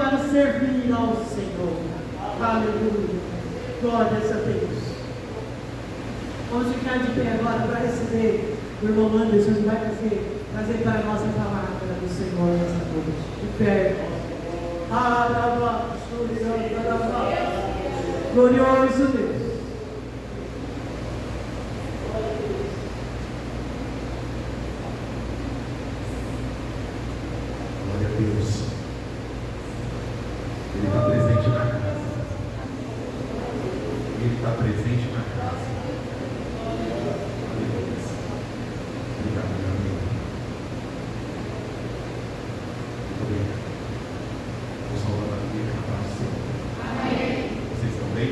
para servir ao Senhor. Aleluia. Glórias a Deus. Vamos ficar de pé agora para receber o irmão Anderson, que vai trazer para nós a palavra do Senhor nessa noite. De pé. Glorioso Deus. Glória a Deus. Ele está presente na casa. Ele está presente na casa. Aleluia. Obrigado, meu amigo. Muito obrigado. Vou salvar a vida na paz do Senhor. Amém. Vocês estão bem?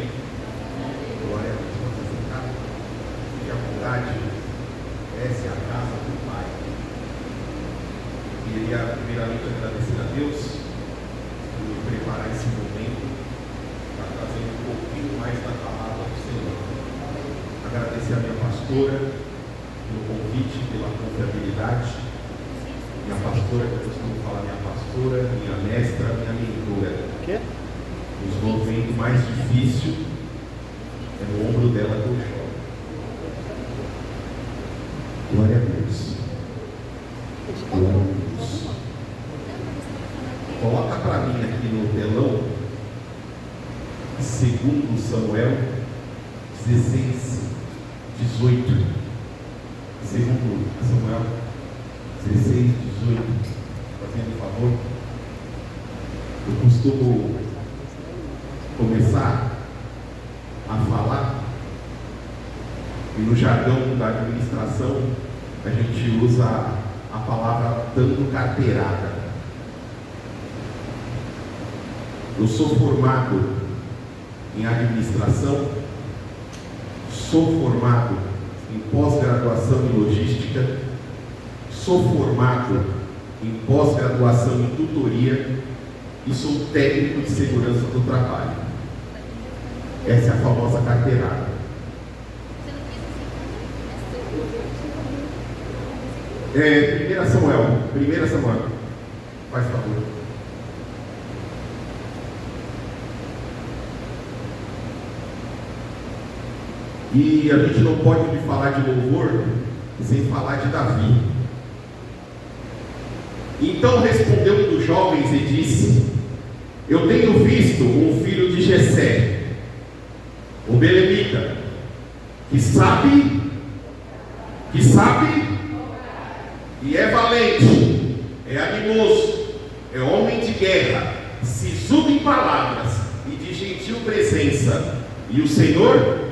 Glória a Deus. Pode sentar. Fique à vontade. Essa é a casa do Pai. Queria primeiramente agradecer a Deus por preparar esse momento para trazer um pouquinho mais da palavra do Senhor. Agradecer a minha pastora pelo convite, pela confiabilidade. Minha pastora, que eu costumo falar, minha pastora, minha mestra, minha mentora. Nos momentos mais difíceis é no ombro dela que eu choro. Glória a Deus. Glória a Deus. Coloca para mim aqui no telão, segundo Samuel 16, 18. Segundo Samuel 16, 18. Fazendo um favor. Eu costumo começar a falar, e no jargão da administração a gente usa a palavra dando carteirada. Eu sou formado em administração, sou formado em pós-graduação em logística, sou formado em pós-graduação em tutoria e sou técnico de segurança do trabalho. Essa é a famosa carteirada. Primeira Samuel, faz favor. E a gente não pode falar de louvor sem falar de Davi. Então respondeu um dos jovens e disse: eu tenho visto um filho de Jessé, o belemita, que sabe e é valente, é animoso, é homem de guerra, sisudo em palavras e de gentil presença. E o Senhor,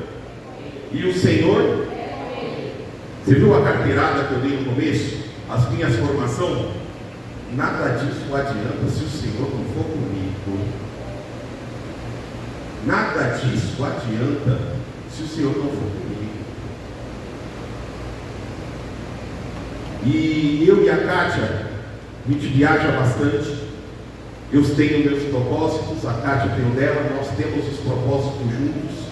você viu a carteirada que eu dei no começo? As minhas formações, nada disso adianta se o Senhor não for comigo. Nada disso adianta se o Senhor não for comigo. E eu e a Kátia, a gente viaja bastante. Eu tenho meus propósitos, a Kátia tem o dela, nós temos os propósitos juntos.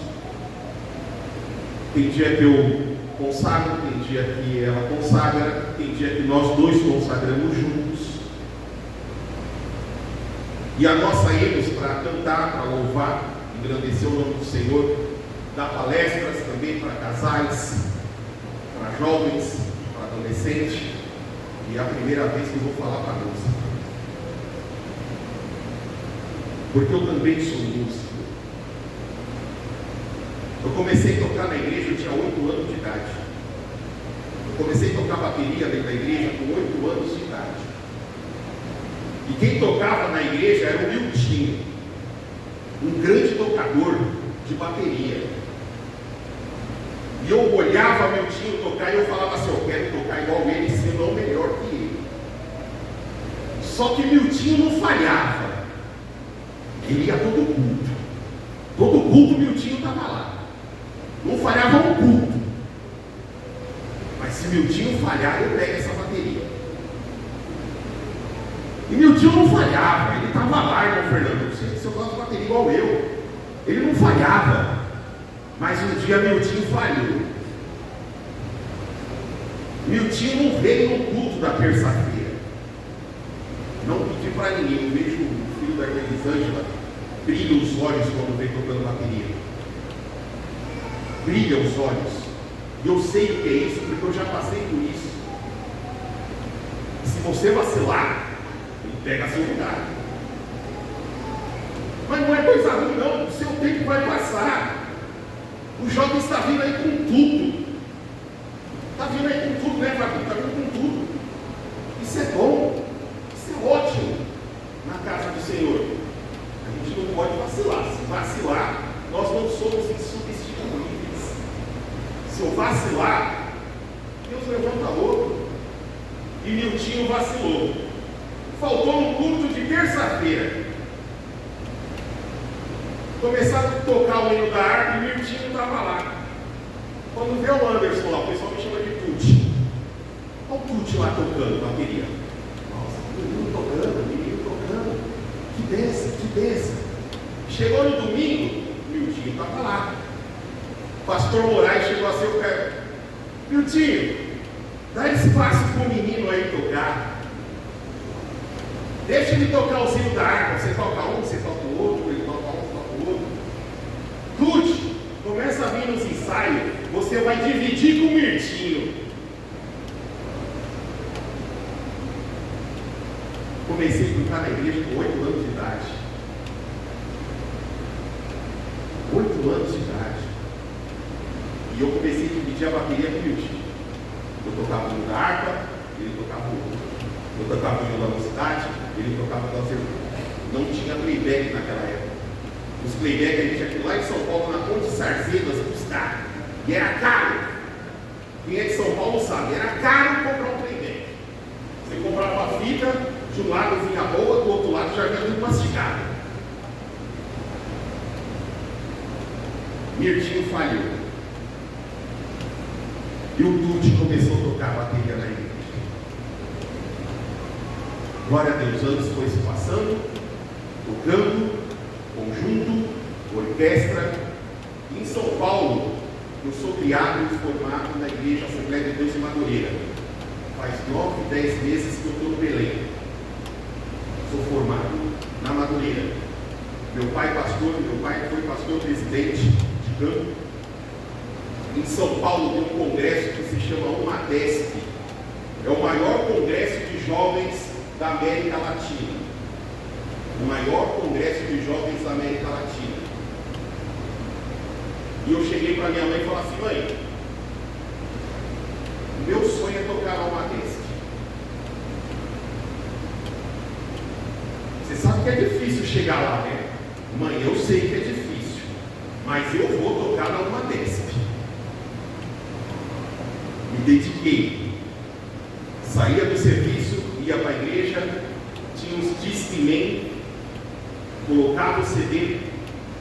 Tem dia que eu consagro, tem dia que ela consagra, tem dia que nós dois consagramos juntos. E a nossa íamos para cantar, para louvar, engrandecer o nome do Senhor, dar palestras também para casais, para jovens, para adolescentes. E é a primeira vez que eu vou falar para música, porque eu também sou músico. Eu comecei a tocar na igreja, eu tinha 8 anos de idade. Eu comecei a tocar bateria dentro da igreja com 8 anos de idade. E quem tocava na igreja era o Miltinho, um grande tocador de bateria. E eu olhava o Miltinho tocar e eu falava assim: eu quero tocar igual ele, se não melhor que ele. Só que Miltinho não falhava. Ele ia todo culto. Todo culto o Miltinho estava lá. Não falhava um culto. Mas se Miltinho falhar, eu pego essa bateria. E Miltinho não falhava. Ele estava lá, irmão Fernando. Se eu gosto de bateria igual eu. Ele não falhava. Mas um dia Miltinho falhou. Miltinho não veio no culto da terça-feira. Não pedi para ninguém. Eu vejo filho da Elisângela, brilha os olhos quando vem tocando bateria. Brilha os olhos. E eu sei o que é isso, porque eu já passei por isso. Se você vacilar, ele pega seu lugar. Mas não é coisa ruim, não. O seu tempo vai passar. O jovem está vindo aí com tudo. Está vindo aí com tudo, né, Fabinho? Está vindo com tudo. Isso é bom. Isso é ótimo na casa do Senhor. A gente não pode vacilar. Se vacilar, nós não somos insubstituíveis. Se eu vacilar, Deus levanta outro. E Miltinho vacilou. Faltou no culto de terça-feira. Começaram a tocar o hino da harpa e Miltinho estava lá. Quando vê o Anderson lá, o pessoal me chama de Tuti. Olha o Tuti lá tocando bateria. Nossa, menino tocando. Que benção, que benção. Chegou no domingo, Miltinho estava lá. Pastor Moraes chegou a ser o cara. Miltinho, dá espaço para o menino aí tocar. Deixa ele tocar o sino da harpa. Você toca um, você toca o outro, ele toca um, você toca o outro. Tuti, começa a vir nos ensaios. Você vai dividir com o Mirtinho. Comecei a tocar na igreja com 8 anos de idade. 8 anos de idade. E eu comecei a dividir a bateria com o Mirtinho. Eu tocava o da harpa, ele tocava o outro. Eu tocava o da velocidade, ele tocava o da cerveja. Não tinha playback naquela época. Os playback a gente tinha que ir lá em São Paulo, na Ponte Sarzedas, buscar. E era caro. Quem é de São Paulo sabe, era caro comprar um playback. Você comprava a fita, de um lado vinha boa, do outro lado já vinha tudo mastigado. Mirtinho falhou. E o Tuti começou a tocar a bateria na igreja. Glória a Deus, anos foi se passando, tocando, conjunto, orquestra. Em São Paulo, eu sou criado e formado na Igreja Assembleia de Deus em Madureira. Faz 9, 10 meses que eu estou no Belém. Sou formado na Madureira. Meu pai foi pastor presidente de campo. Em São Paulo tem um congresso que se chama UMADESP. É o maior congresso de jovens da América Latina. O maior congresso de jovens da América Latina. E eu cheguei para minha mãe e falei assim: mãe, o meu sonho é tocar na UMADESP. Você sabe que é difícil chegar lá, né? Mãe, eu sei que é difícil, mas eu vou tocar na UMADESP. Me dediquei. Saía do serviço, ia para a igreja, tinha uns Discman, colocava o CD,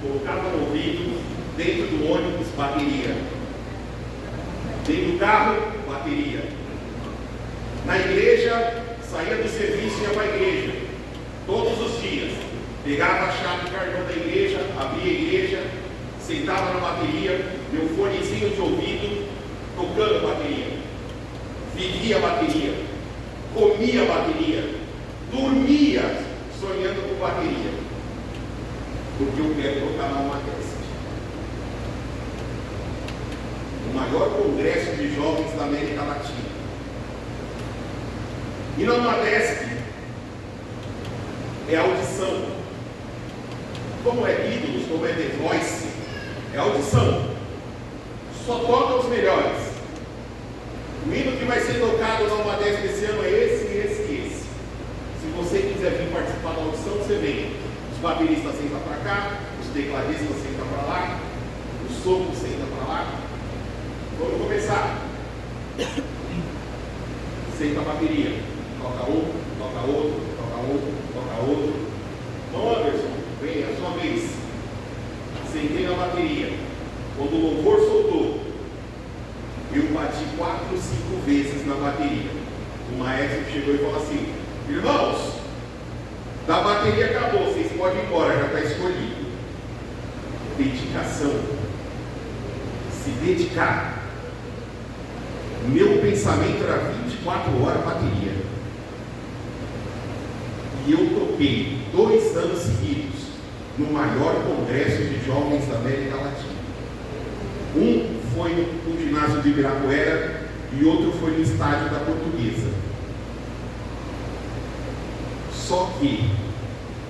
colocava no ouvido, dentro do ônibus, bateria. Dentro do carro, bateria. Na igreja, saía do serviço e ia para a igreja. Todos os dias. Pegava a chave do cartão da igreja, abria a igreja, sentava na bateria, meu fonezinho de ouvido, tocando bateria. Vivia a bateria, comia a bateria, dormia sonhando com bateria, porque eu quero tocar na UMADESP, o maior congresso de jovens da América Latina. E na UMADESP é audição, como é Ídolos, como é The Voice, é audição, só toca os melhores. O hino que vai ser tocado na UMADESP esse ano é esse, esse e esse. Se você quiser vir participar da audição, você vem. Os bateristas sentam para cá, os tecladistas sentam para lá, o sopro senta para lá. Vamos começar. Senta a bateria. Toca um, toca outro, toca um, toca outro. Bom, Anderson, vem, é a sua vez. Sentei na bateria. Quando o louvor soltou, eu bati 4, 5 vezes na bateria. O maestro chegou e falou assim: irmãos, da bateria acabou, vocês podem ir embora, já está escolhido. Dedicação. Se dedicar. Meu pensamento era 24 horas bateria. E eu toquei 2 anos seguidos no maior congresso de jovens da América Latina. Um foi no ginásio de Ibirapuera e outro foi no estádio da Portuguesa. Só que,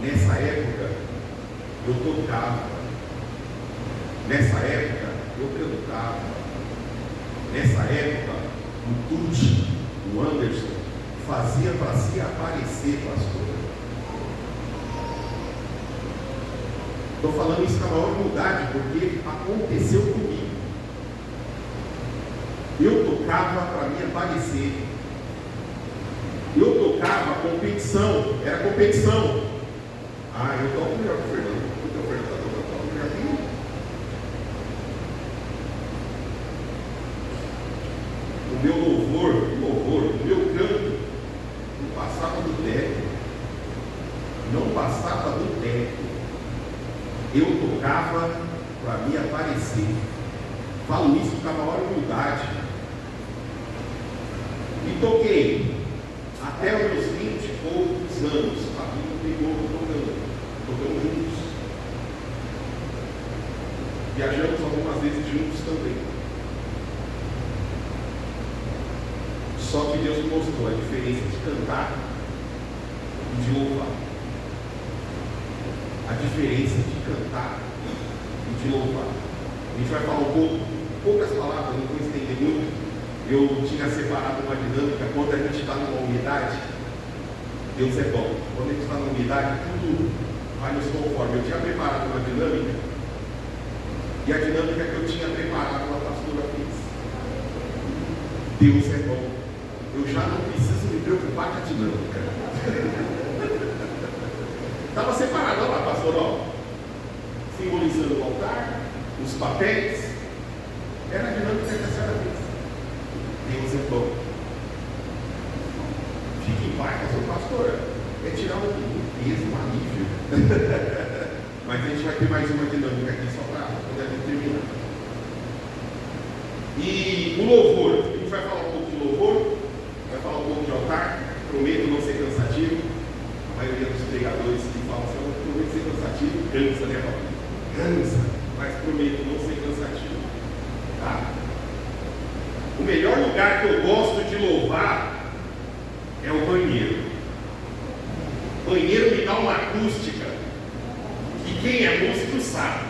nessa época, eu tocava. Nessa época, eu cantava. Nessa época, o Tuti, o Anderson, fazia para se aparecer, pastor. Estou falando isso com a maior humildade, porque aconteceu comigo. Eu tocava para me aparecer. Eu tocava competição, era competição. Ah, eu toco melhor que o Fernando. O Fernando está tocando melhor que eu. O meu louvor, o meu canto não passava do teto. Não passava do teto. Eu tocava para me aparecer. Falo isso com a maior humildade. E toquei até os meus 20 e poucos anos. A vida pegou tocando juntos. Viajamos algumas vezes juntos também. Só que Deus mostrou a diferença de cantar e de louvar. A diferença de cantar e de louvar. A gente vai falar poucas palavras, não vou estender muito. Eu tinha separado uma dinâmica. Quando a gente está numa unidade, Deus é bom. Quando a gente está numa unidade, tudo vai nos conforme. Eu tinha preparado uma dinâmica, e a dinâmica que eu tinha preparado, a pastora fez. Deus é bom. Eu já não preciso me preocupar com a dinâmica. Estava separado, olha lá, pastor, ó, simbolizando o altar, os papéis. Era a dinâmica que a senhora fez. Deus é bom. Fique em paz, pastor. É tirar um peso, um alívio. Mas a gente vai ter mais uma dinâmica aqui só para poder terminar. E o louvor, a gente vai falar um pouco de louvor, vai falar um pouco de altar. Prometo não ser cansativo. A maioria dos pregadores que falam assim, eu prometo ser cansativo, cansa, né, Paulo? Cansa, mas prometo não ser cansativo. Tá? O melhor lugar que eu gosto de louvar é o banheiro. O banheiro me dá uma acústica. E quem é músico sabe.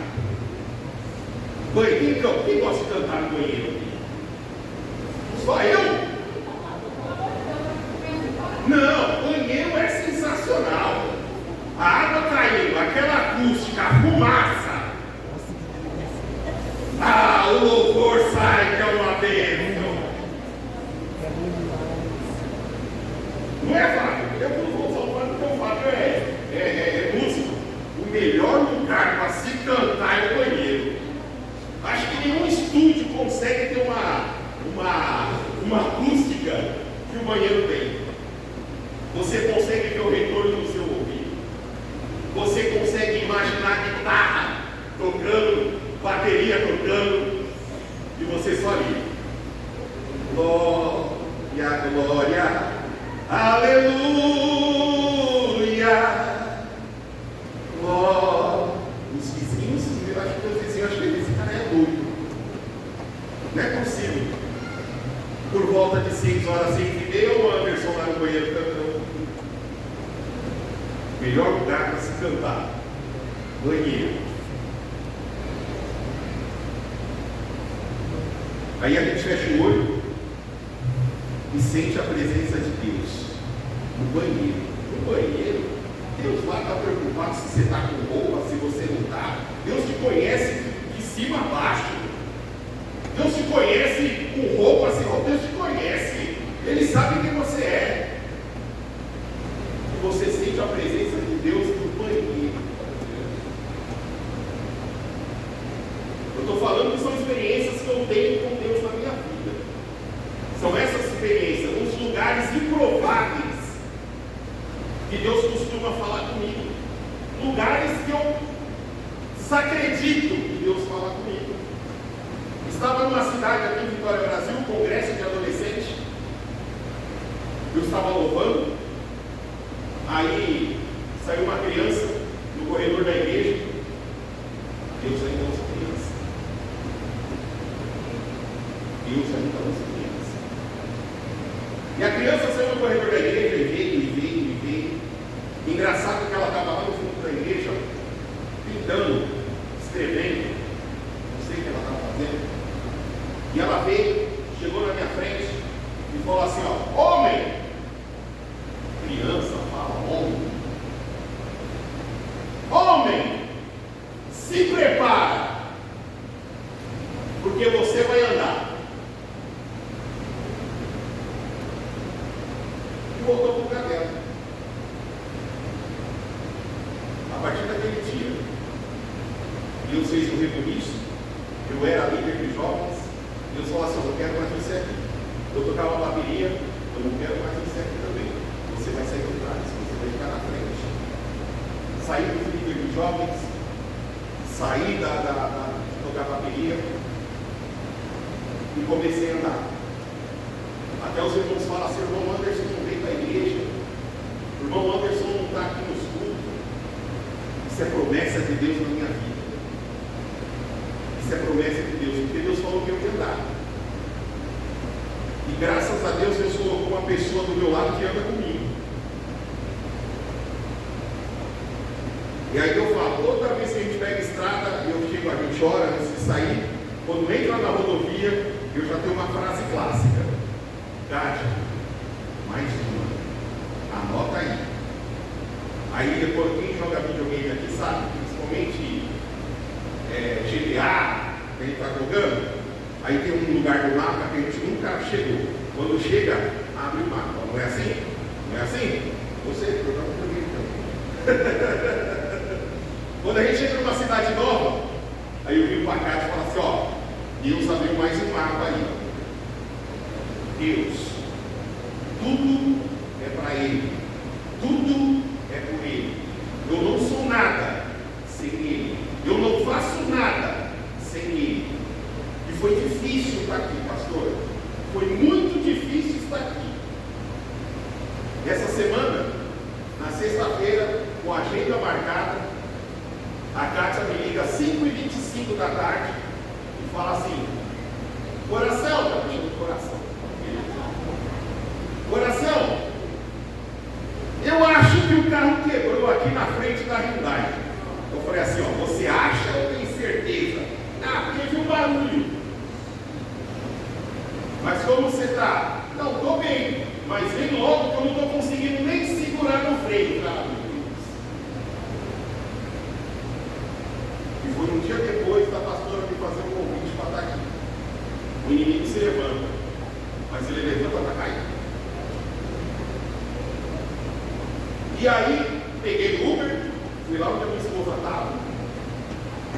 Quem gosta de cantar no banheiro? Só eu? Não, banheiro é sensacional. A água caindo, aquela acústica, a fumaça. Ah, o louvor sai, que é uma bênção. Não é, Fábio? Eu não vou só falando que o Fábio é músico. O melhor lugar para se cantar é o banheiro. Acho que nenhum estúdio consegue ter uma acústica que o banheiro tem. Você consegue ver o retorno no seu ouvido. Você consegue imaginar guitarra tocando, bateria tocando, e você só ali. Glória, glória, aleluia. Glória. Os vizinhos, eu acho que os vizinhos acham que esse cara é doido. Não é possível. Por volta de 6 horas, 6h30, o Anderson lá no banheiro cantando. Melhor lugar para se cantar: banheiro. Aí a gente fecha o olho e sente a presença de Deus no banheiro. No banheiro, Deus lá está preocupado se você está com roupa, se você não está. Deus te conhece de cima a baixo. Deus te conhece com roupa, sem roupa. Deus te conhece. Ele sabe quem você é. E você sente a presença de Deus no banheiro. Eu estou falando que são experiências que eu tenho com Deus na minha vida. São essas experiências, uns lugares improváveis que Deus costuma falar comigo. Lugares que eu desacredito que Deus fala comigo. Estava numa cidade aqui em Vitória, Brasil, um congresso de adolescente. Eu estava louvando. Aí Saiu uma criança no corredor da igreja. Deus ainda usa criança. Deus ainda usa criança. E a criança saiu no corredor da igreja e veio. Engraçado que ela estava lá no fundo da igreja, pintando, escrevendo, não sei o que ela estava fazendo. E ela veio, chegou na minha frente e falou assim: ó, homem! Criança fala homem. Homem, se prepara, porque você vai andar. E voltou para o lugar dela. A partir daquele dia, Deus fez um rebuliço. Eu era líder de jovens. Deus falou assim: eu não quero mais você aqui. Eu tocava bateria, eu não quero mais você aqui também. Você vai sair de trás, você vai ficar na frente. Saí do líder de jovens, saí de tocar bateria e comecei a andar. Até os irmãos falam assim: o irmão Anderson não veio para a igreja, o irmão Anderson não está aqui nos cultos. Isso é promessa de Deus na minha vida. Isso é promessa de Deus, porque Deus falou que eu ia andar. E graças a Deus Deus colocou uma pessoa do meu lado que anda comigo. E aí eu falo, toda vez que a gente pega a estrada, a gente chora antes de sair. Quando entra na rodovia, eu já tenho uma frase clássica: Kátia, mais uma, anota aí. Aí depois, quem joga videogame aqui sabe, principalmente GTA, que a gente está jogando, aí tem um lugar do mapa que a gente nunca chegou. Quando chega, abre o mapa. Não é assim? Não é assim? Você joga videogame também. Quando a gente chega numa cidade nova, aí eu vim para cá e falo assim: ó, Deus abriu mais um mapa aí. Deus, tudo é para Ele, tudo é por Ele. Eu não sou nada sem Ele, eu não faço nada sem Ele. E foi difícil estar aqui, pastor. Foi muito difícil estar aqui. Essa semana, na sexta-feira, com a agenda marcada, a Kátia me liga às 5h25 da tarde e fala assim: coração, está mexendo no coração. Coração, eu acho que o carro quebrou aqui na frente da Hyundai. Eu falei assim: ó, você acha ou tem certeza? Ah, teve um barulho. Mas como você está? Não, estou bem, mas vem logo que eu não estou conseguindo nem segurar no freio, tá? E foi um dia depois da pastora me fazer um convite para estar aqui. O inimigo se levanta, mas ele levanta para cair. E aí, peguei o Uber, fui lá onde a minha esposa estava.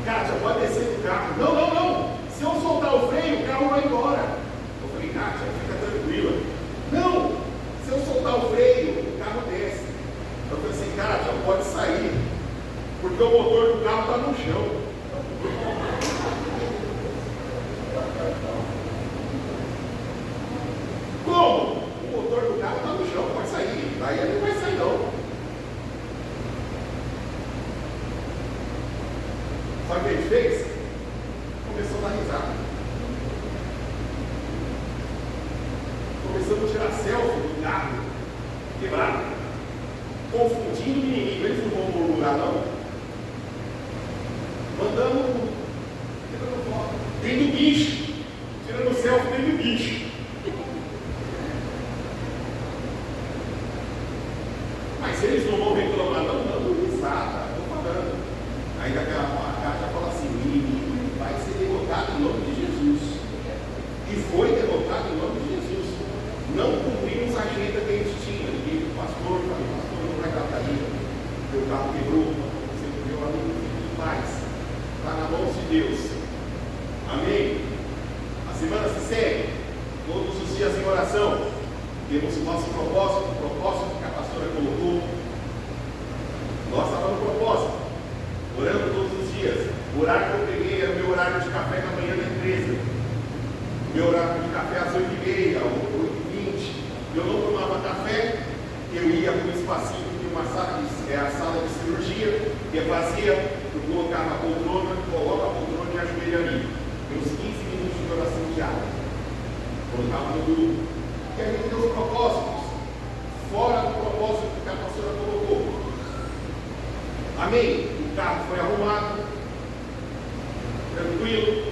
Kátia, pode descer do carro. Não, não, não. Se eu soltar o freio, o carro vai embora. Eu falei: Kátia, fica tranquila. Não, se eu soltar o freio, o carro desce. Eu falei assim: Kátia, pode sair, porque o motor do carro está no chão. Como? O motor do carro está no chão, pode sair. Daí ele não vai sair não. Sabe o que a gente fez? Começou a dar risada. Começamos a tirar selfie do carro quebrado, confundindo o inimigo. Eles não vão murmurar não. Mandando, tirando foto dentro do bicho, tirando selfie dentro do bicho. Mas eles não vão reclamar não, dando risada, estou falando. Aí a Kátia fala assim: o inimigo vai ser derrotado em nome de Jesus. E foi derrotado em nome de Jesus. Não cumprimos a agenda que a gente tinha. E o pastor não vai dar para ir. Meu carro quebrou, você viu ali, tudo mais. Está na mão de Deus. Amém? A semana se segue, todos os dias em oração. Temos o nosso propósito, o propósito que a pastora colocou. Nós estávamos no propósito, orando todos os dias. O horário que eu peguei era o meu horário de café da manhã da empresa. Meu horário de café às 8h30, 8h20. Eu não tomava café, eu ia para um espacinho que uma sala a sala de cirurgia, que é vazia, eu colocava a poltrona, coloca a poltrona e ajoelha ali. Tem uns 15 minutos de oração diária. Colocava no grupo. E a gente tem os propósitos, fora do propósito que a pastora colocou. Amém? O carro foi arrumado, tranquilo.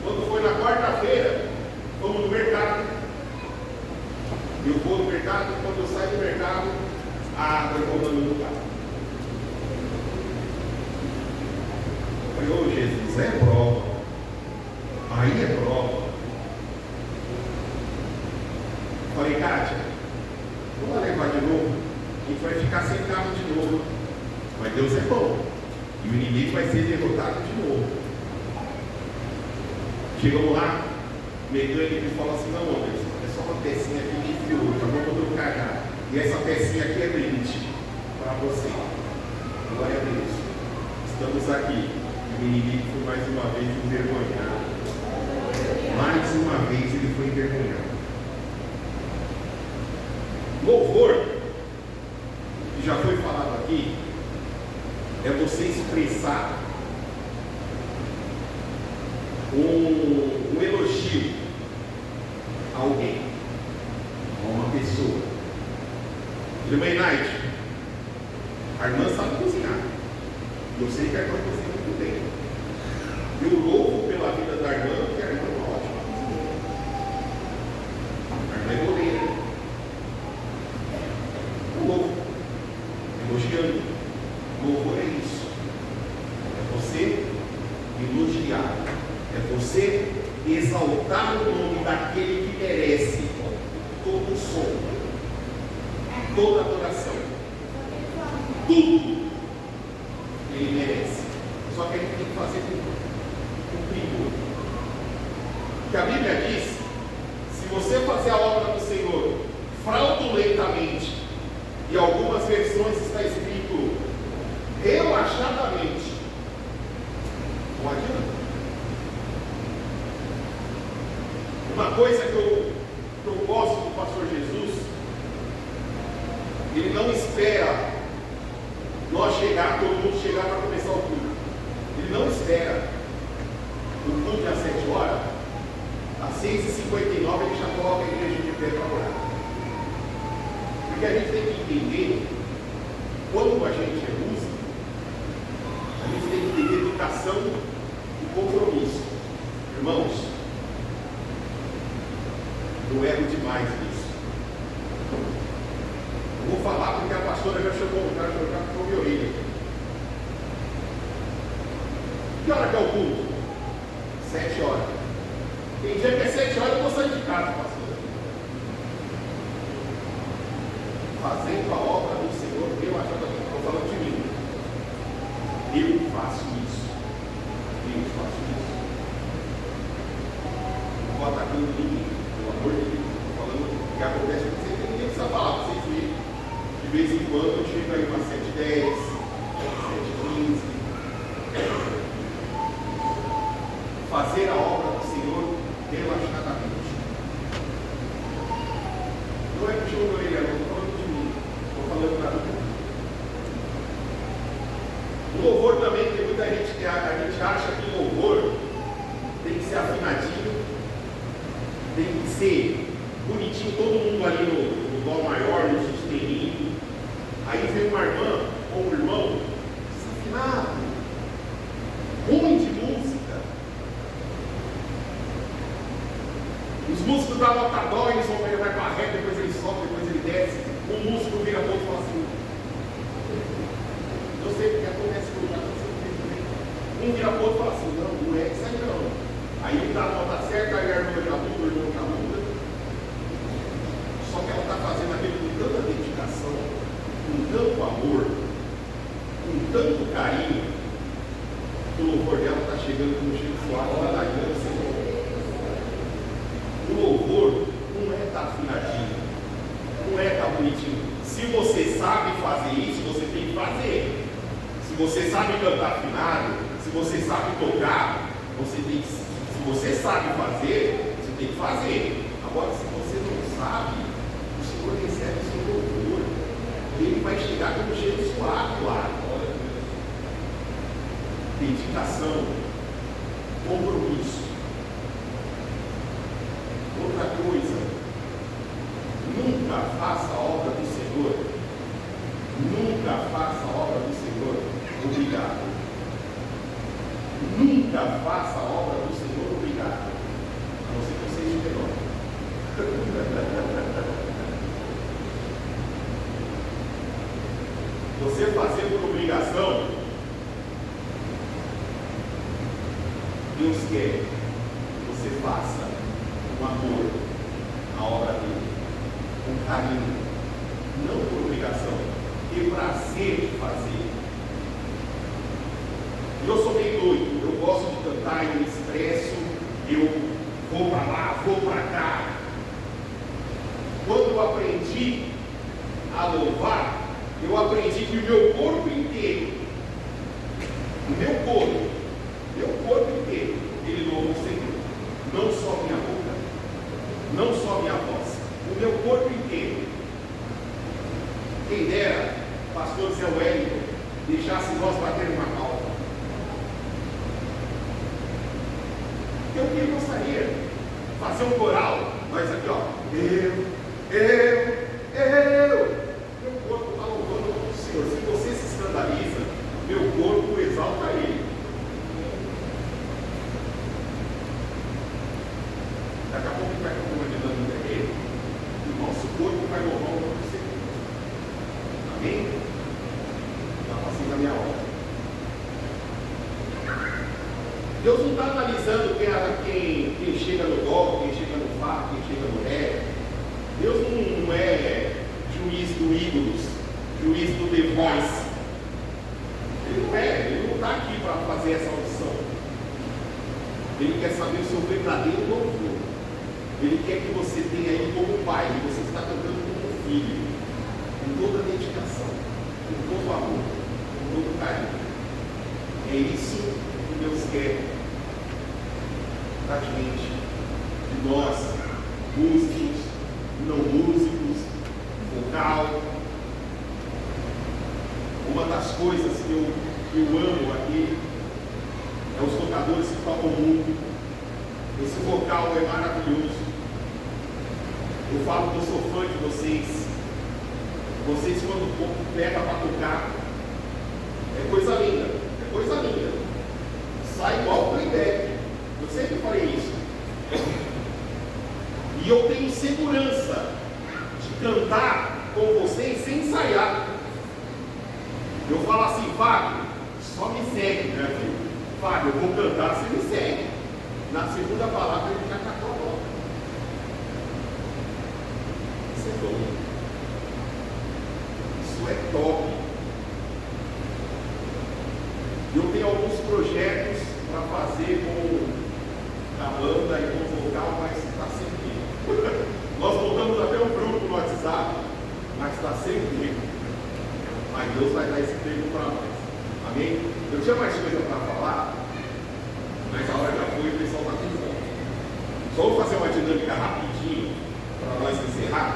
Quando foi na quarta-feira, fomos no mercado. Eu vou no mercado, quando eu saio do mercado, a água rolando no carro. Eu falei, ô Jesus, é prova. Aí é prova. Eu falei, Kátia, vamos levar de novo? A gente vai ficar sem carro de novo. Mas Deus é bom. E o inimigo vai ser derrotado de novo. Chegamos lá, o mecânico falou assim, não, Anderson, é só uma pecinha aqui que enfiou, já vamos trocar já. E essa pecinha aqui é brinde para você. Glória a Deus. Estamos aqui. O inimigo foi mais uma vez envergonhado. Mais uma vez ele foi envergonhado. Louvor, que já foi falado aqui, é você expressar um elogio a alguém, a uma pessoa. Irmã Night, a irmã sabe cozinhar. Eu sei que a irmã cozinha muito bem. Eu louvo pela vida da irmã, porque a irmã é uma ótima cozinheira. A irmã é goleira. Eu louvo, elogiando. Louvor é isso. É você elogiar. É você exaltar o nome daquele que merece todo o som, toda a adoração, tudo ele merece. Só que a gente tem que fazer com primor. Porque a Bíblia diz: se você fazer a obra do Senhor fraudulentamente, e algumas versões está escrito relaxadamente, não adianta. Uma coisa que eu gosto do pastor Jesus, ele não espera nós chegar, todo mundo chegar para começar o culto. Ele não espera o culto às 7 horas, às 6h59 ele já coloca a igreja de pé para orar. Porque a gente tem que entender, quando a gente é músico, a gente tem que ter dedicação e compromisso. Irmãos, eu erro demais nisso. Eu vou falar porque a pastora já chegou minha orelha. Que hora que é o culto? 7 horas. Tem dia que é 7 horas eu vou sair de casa, pastor. Fazendo a obra do Senhor, eu estou falando de mim. Eu faço isso. Eu faço isso. Não vou atacando ninguém. Pelo amor de Deus, estou falando o que acontece com vocês, ninguém precisa falar para vocês verem. De vez em quando eu chego aí umas 7h10, 7h15. Fazer a obra do Senhor relaxadamente. Não é puxando a orelha, não estou falando de mim, estou falando para mim. O louvor também, tem muita gente que a gente acha que louvor tem que ser afinadinho, tem que ser bonitinho, todo mundo ali no dó maior, no sustenido. Aí vem uma irmã ou um irmão desafinado, ruim de música. Os músicos da nota dó, eles vão, ele vai para a ré, depois ele sobe, depois ele desce. Um músico vira para outro e fala assim: eu sei o que acontece com o já também. Um vira para o outro e fala assim: não é isso aí não. Aí ele dá a nota certa, aí a irmã já muda, o irmão já muda. Só que ela está fazendo aquilo com tanta dedicação, com tanto amor, com tanto carinho, que o louvor dela está chegando com um Chico suave, ela está dando o Senhor. O louvor não é estar afinadinho, não é estar bonitinho. Se você sabe fazer isso, você tem que fazer. Se você sabe cantar afinado, se você sabe tocar, você tem que. Se você sabe fazer, você tem que fazer. Agora, se você não sabe, o Senhor recebe o seu louvor. Ele vai vai chegar como cheiro suave lá. Dedicação, compromisso. Outra coisa, nunca faça a obra do Senhor. Nunca faça a obra do Senhor obrigado. Nunca faça a obra do Senhor obrigado. A não ser que você seja menor. Você fazer por obrigação, Deus quer que você faça com amor a obra dele, com carinho, não por obrigação, ter prazer de fazer. Eu sou meio doido, eu gosto de cantar, eu me expresso, eu vou para lá, vou para cá. Quando eu aprendi a louvar, eu aprendi que o meu corpo inteiro, ele louva o Senhor. Não só minha boca, não só minha voz, o meu corpo inteiro. Quem dera, pastor Zé Wellington, deixasse nós bater uma palma. Eu que gostaria de fazer um coral, nós aqui, ó. Meu corpo está louvando o Senhor. Se você se escandaliza, meu corpo exalta Ele. Daqui a pouco vai comandando no terreiro, o nosso corpo vai louvar o nome do Senhor. Amém? Está passando a minha hora. Deus não está analisando quem chega no dó, quem chega no fá, quem chega no ré. Deus não é juiz do ídolos, juiz do The Voice. Ele não está aqui para fazer essa audição. Ele quer saber o seu verdadeiro louvor. Ele quer que você tenha Ele como pai, que você está cantando como filho, com toda dedicação, com todo amor, com todo carinho. É isso que Deus quer da gente, de nós, músicos, não músicos, vocal. Uma das coisas que eu amo aqui é os tocadores que tocam muito. Esse vocal é maravilhoso. Eu falo que eu sou fã de vocês. Vocês quando pegam para tocar, é coisa linda, é coisa linda. Sai igual playback. Eu sempre falei isso. E eu tenho segurança de cantar com vocês sem ensaiar. Eu falo assim, Fábio, só me segue, né, filho? Fábio, eu vou cantar, você me segue. Na segunda palavra ele já catou a bola. Isso é bom. Isso é top. Eu tenho alguns projetos para fazer com a banda e com o vocal, mas está sempre. Nós montamos até um grupo no WhatsApp, mas está sempre. Mas Deus vai dar esse tempo para nós. Amém? Eu tinha mais coisa para falar, mas a hora já foi e o pessoal está com fome. Só vou fazer uma dinâmica rapidinho para nós encerrar.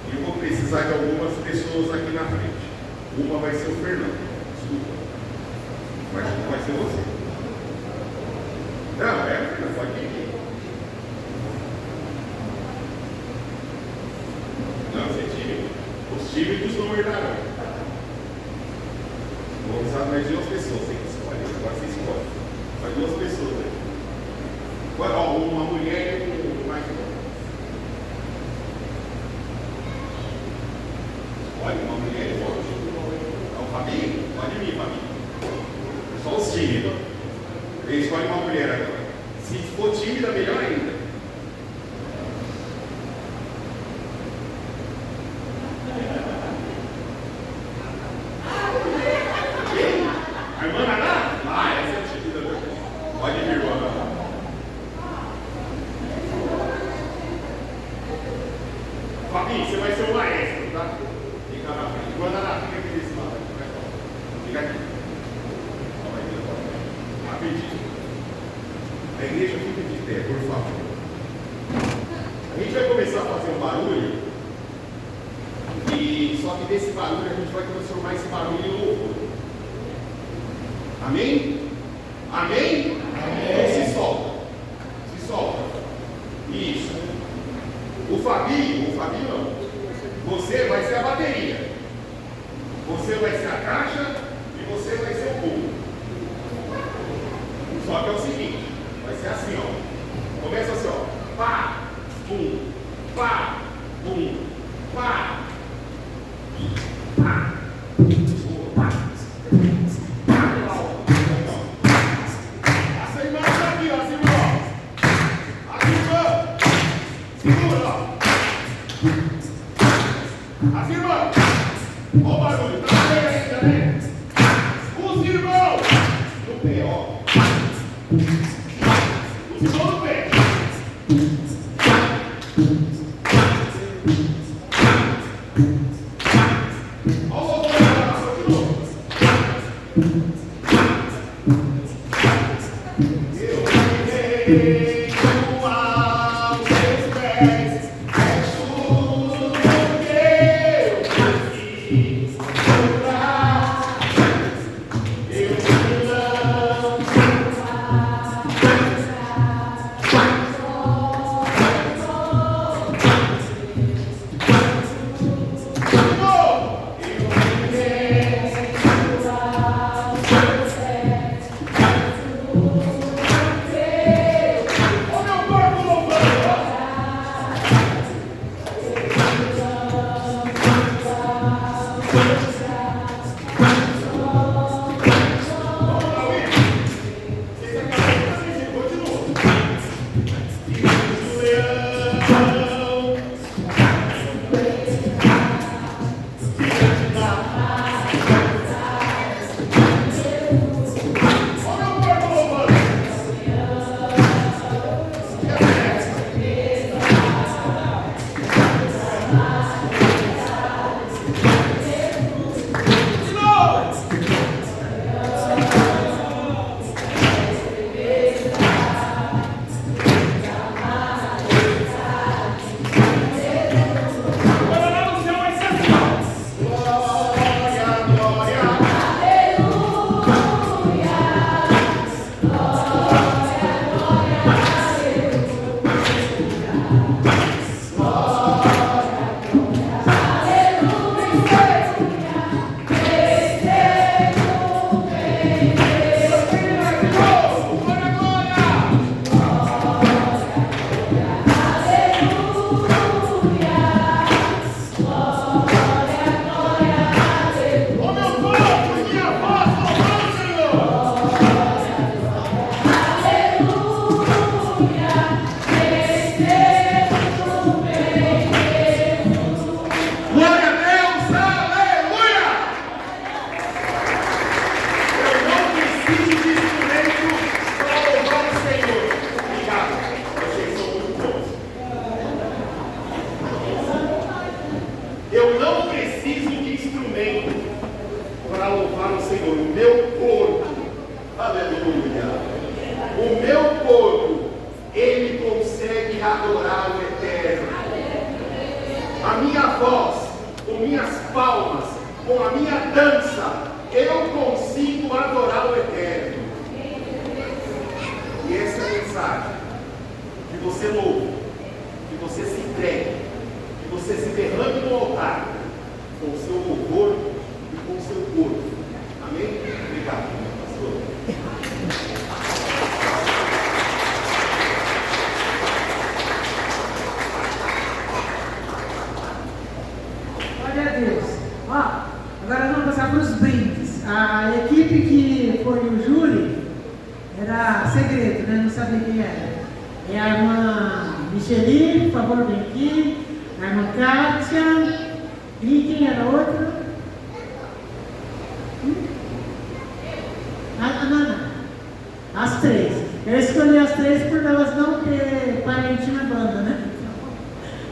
E eu vou precisar de algumas pessoas aqui na frente. Uma vai ser o Fernando. Desculpa. Mas não vai ser você. Não, Fernando, pode ir. Não, você é tímido. Os tímidos não herdarão. Vou usar mais duas pessoas. Você que escolhe. Agora você escolhe. Mais duas pessoas aí. Agora, uma mulher e um mais um. Olha, uma mulher e outro. É o Fabinho? Pode vir, Fabinho. Só os tímidos. Ele escolhe uma mulher agora. Se for tímida, melhor ainda. A irmã Naná? Ah, essa é tímida. Pode vir, irmã. Fabinho, você vai ser o maestro, tá? Fica na frente. Irmã Naná, fica aqui desse lado. Fica aqui. Rapidinho. A igreja fica de pé, por favor. A gente vai começar a fazer um barulho. E só que desse barulho a gente vai transformar esse barulho em louvor. Amém? Amém? Então se solta. Se solta. Isso. O Fabinho não. Você vai ser a bateria. Você vai ser a caixa e você vai ser o bumbo. Só que é o seguinte, vai ser assim, ó. Começa assim, ó. Pá, bum, pá, bum, pá. Pá. Pá. Essa imagem aqui, ó, segura, ó. Aqui, ó. Segura, ó. Assim, irmão. Olha o barulho, tá bem ainda, né? Os irmãos no pé, ó. Os irmãos no pé. Olha o outro lado, de novo. Eu irei aos teus pés, és tudo que eu preciso.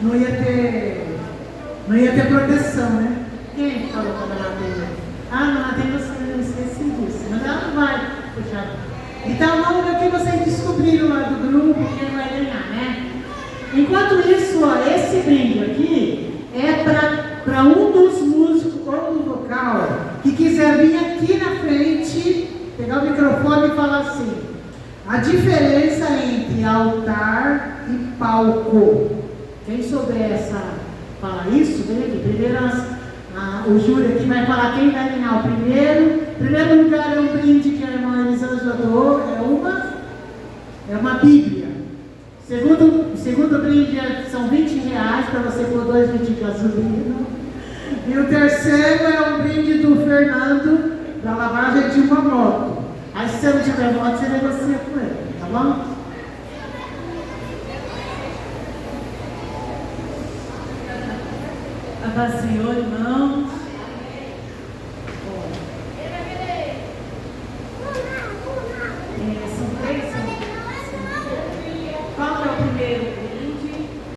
Não ia ter proteção, né? Quem falou para ela ter? Ah, não, tem você, eu esqueci disso. Mas ela não vai puxar. Então, vamos ver o que vocês descobriram lá do grupo, quem vai ganhar, né? Enquanto isso, ó, esse brinde aqui é para para um dos músicos ou do vocal que quiser vir aqui na frente, pegar o microfone e falar assim: a diferença entre altar e palco. Quem souber falar isso, vem aqui. Primeiro o júri aqui vai falar quem vai ganhar o primeiro. Primeiro lugar é um brinde que a irmã Elisângela doou, é uma Bíblia. Segundo brinde são R$20 para você pôr 2 litros de gasolina. E o terceiro é um brinde do Fernando da lavagem de uma moto. Aí se você não tiver moto, você negocia com ele, tá bom? A paz do Senhor, irmãos.